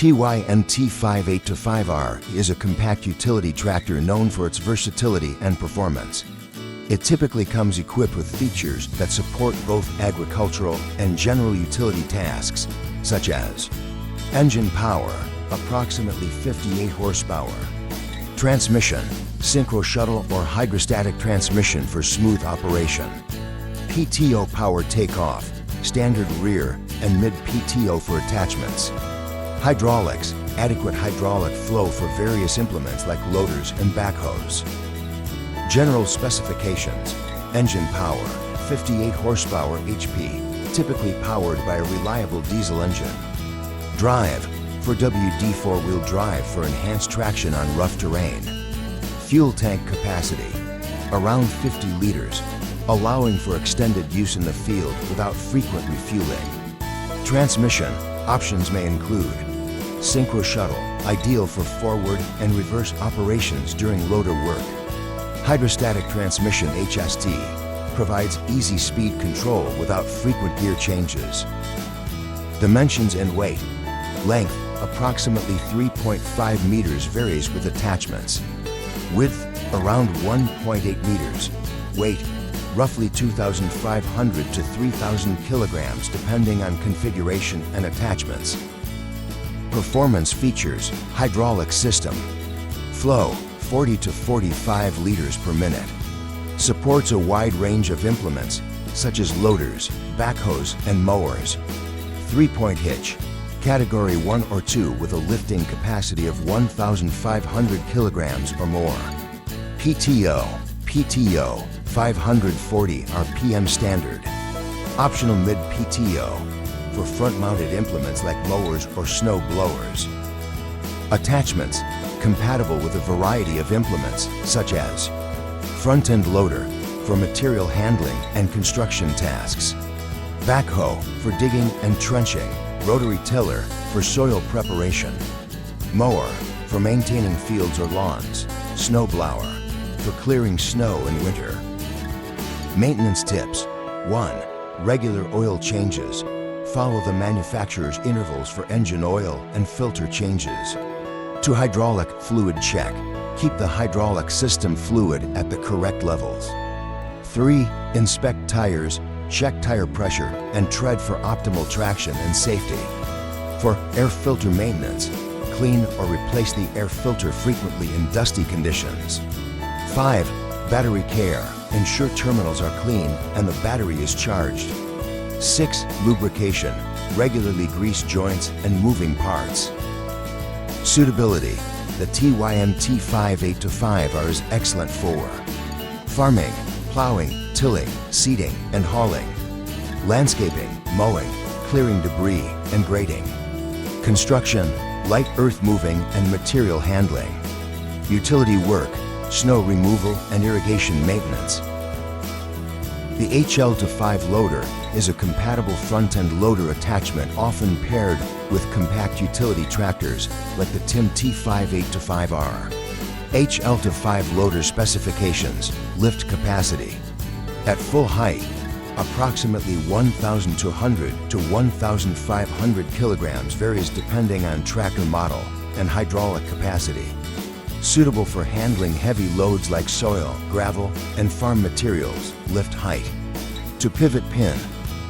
TYM T5825R is a compact utility tractor known for its versatility and performance. It typically comes equipped with features that support both agricultural and general utility tasks, such as engine power, approximately 58 horsepower, transmission, synchro shuttle or hydrostatic transmission for smooth operation, PTO power takeoff, standard rear and mid PTO for attachments, hydraulics, adequate hydraulic flow for various implements like loaders and backhoes. General specifications: engine power, 58 horsepower HP, typically powered by a reliable diesel engine. Drive, for WD four-wheel drive for enhanced traction on rough terrain. Fuel tank capacity, around 50 liters, allowing for extended use in the field without frequent refueling. Transmission, options may include synchro shuttle, ideal for forward and reverse operations during loader work. Hydrostatic transmission HST provides easy speed control without frequent gear changes. Dimensions and weight: length approximately 3.5 meters, varies with attachments. Width around 1.8 meters. Weight roughly 2,500 to 3,000 kilograms depending on configuration and attachments. Performance features: hydraulic system. Flow 40 to 45 liters per minute. Supports a wide range of implements such as loaders, backhoes, and mowers. 3-point hitch, category 1 or 2 with a lifting capacity of 1,500 kilograms or more. PTO 540 RPM standard. Optional mid PTO for front-mounted implements like mowers or snow blowers. Attachments compatible with a variety of implements such as front-end loader for material handling and construction tasks, backhoe for digging and trenching, rotary tiller for soil preparation, mower for maintaining fields or lawns, snow blower for clearing snow in winter. Maintenance tips: 1. Regular oil changes. Follow the manufacturer's intervals for engine oil and filter changes. 2. Hydraulic fluid check. Keep the hydraulic system fluid at the correct levels. 3. Inspect tires, check tire pressure, and tread for optimal traction and safety. For air filter maintenance, clean or replace the air filter frequently in dusty conditions. 5. Battery care. Ensure terminals are clean and the battery is charged. 6. Lubrication. Regularly grease joints and moving parts. Suitability: the TYM T5825R is excellent for farming, plowing, tilling, seeding, and hauling, landscaping, mowing, clearing debris, and grading, construction, light earth moving and material handling, utility work, snow removal and irrigation maintenance. The HL25 loader is a compatible front-end loader attachment often paired with compact utility tractors like the TYM T5825R. HL25 loader specifications: lift capacity. At full height, approximately 1,200 to 1,500 kilograms, varies depending on tractor model and hydraulic capacity. Suitable for handling heavy loads like soil, gravel, and farm materials. Lift height. To pivot pin,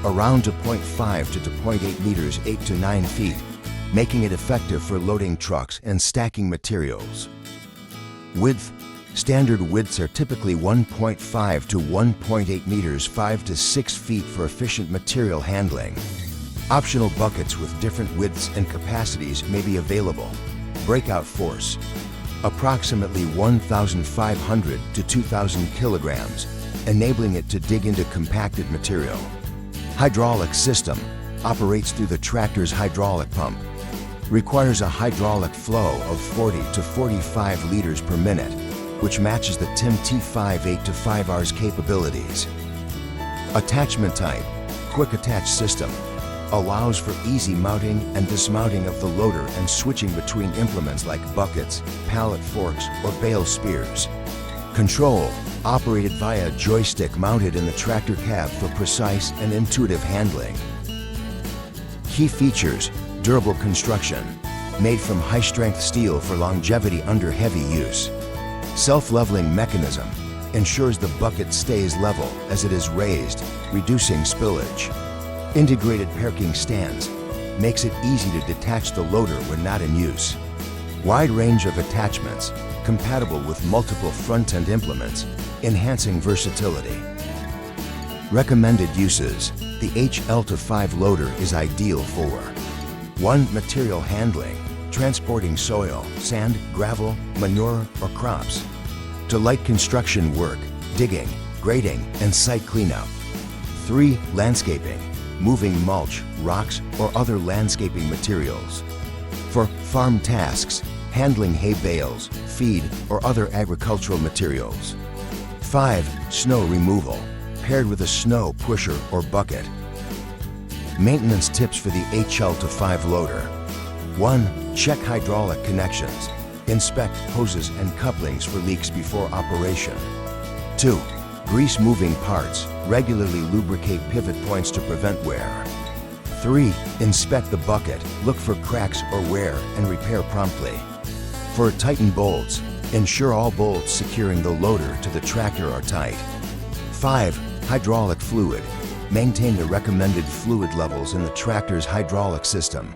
around to 0.5 to 0.8 meters, 8 to 9 feet, making it effective for loading trucks and stacking materials. Width. Standard widths are typically 1.5 to 1.8 meters, 5 to 6 feet for efficient material handling. Optional buckets with different widths and capacities may be available. Breakout force: approximately 1,500 to 2,000 kilograms, enabling it to dig into compacted material. Hydraulic system operates through the tractor's hydraulic pump. Requires a hydraulic flow of 40 to 45 liters per minute, which matches the TYM T5825R's capabilities. Attachment type: quick attach system. Allows for easy mounting and dismounting of the loader and switching between implements like buckets, pallet forks, or bale spears. Control: operated via joystick mounted in the tractor cab for precise and intuitive handling. Key features: durable construction, made from high-strength steel for longevity under heavy use. Self-leveling mechanism ensures the bucket stays level as it is raised, reducing spillage. Integrated parking stands makes it easy to detach the loader when not in use. Wide range of attachments compatible with multiple front-end implements, enhancing versatility. Recommended uses: the HL25 loader is ideal for 1. Material handling, transporting soil, sand, gravel, manure, or crops. To light construction work, digging, grading, and site cleanup. 3. Landscaping, moving mulch, rocks, or other landscaping materials. For farm tasks, handling hay bales, feed, or other agricultural materials. 5. Snow removal, paired with a snow pusher or bucket. Maintenance tips for the HL25 loader. 1. Check hydraulic connections. Inspect hoses and couplings for leaks before operation. 2. Grease moving parts. Regularly lubricate pivot points to prevent wear. 3. Inspect the bucket. Look for cracks or wear and repair promptly. For tighten bolts, ensure all bolts securing the loader to the tractor are tight. 5. Hydraulic fluid. Maintain the recommended fluid levels in the tractor's hydraulic system.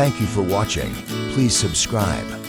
Thank you for watching. Please subscribe.